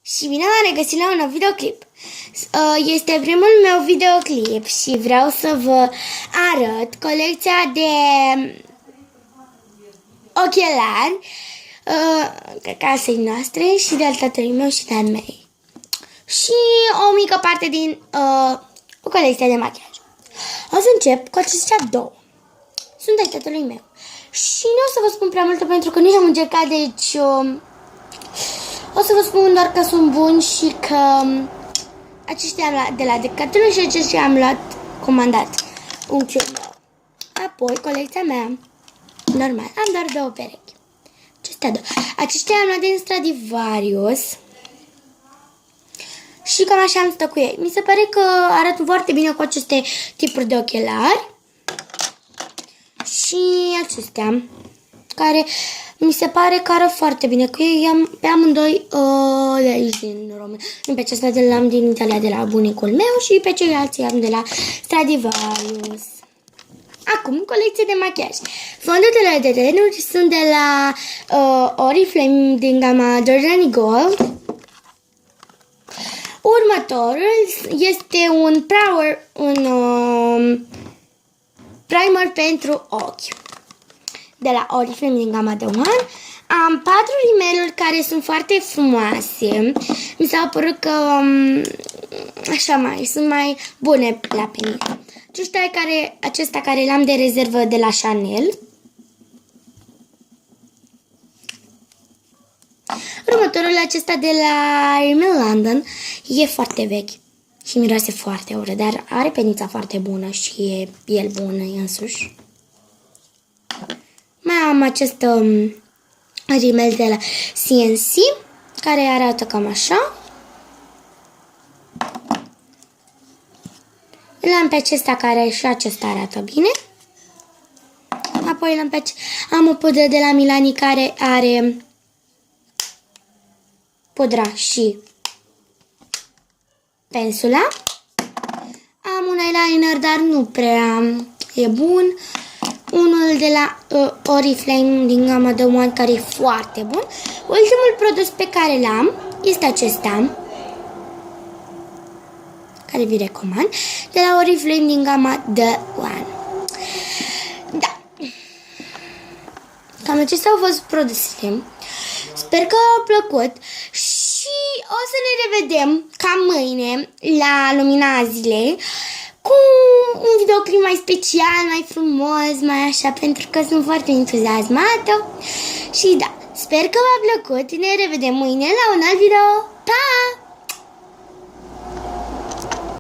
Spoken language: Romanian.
Și bine m-am regăsit la un nou videoclip. Este primul meu videoclip și vreau să vă arăt colecția de ochelari casei noastre și de al tatălui meu și de al mei. Și o mică parte din o colecție de machiaj. O să încep cu acestea două. Sunt ai tatălui meu. Și nu o să vă spun prea multe pentru că nu i-am încercat, deci o să vă spun doar că sunt buni și că aceștia am luat de la Decathlon și aceștia am luat comandat unchiul meu. Apoi, colecția mea, normal, am doar două perechi. Acestea două. Aceștia am luat din Stradivarius și cam așa am stă cu ei. Mi se pare că arată foarte bine cu aceste tipuri de ochelari. Și acestea, care mi se pare că arată foarte bine cu ei. Am pe amândoi de aici din România. Pe acesta l-am din Italia de la bunicul meu și pe ceilalți am de la Stradivarius. Acum, colecție de machiaj. Fondurile de tenuri sunt de la Oriflame din gama Jordani Gold. Următorul este un primer pentru ochi de la Oriflame din gama de One. Am 4 rimeluri care sunt foarte frumoase. Mi s-au părut că așa sunt mai bune la penit. Acesta care l-am de rezervă de la Chanel. Următorul acesta de la Rimmel London e foarte vechi și miroase foarte urât, dar are penița foarte bună și e el bună însuși. Mai am acest rimel de la CNC care arată cam așa. L-am pe acesta care și acesta arată bine. Apoi am o pudră de la Milani care are pudra și pensula. Am un eyeliner, dar nu prea e bun. Unul de la Oriflame din gama de One care e foarte bun. Ultimul produs pe care l-am este acesta, care vi recomand, de la Oriflame din gama The One. Da. Cam acestea au fost produsele. Sper că v-au plăcut și o să ne revedem cam mâine la lumina zilei cu un videoclip mai special, mai frumos, mai așa, pentru că sunt foarte entuziasmată. Și da, sper că v-a plăcut. Ne revedem mâine la un alt video.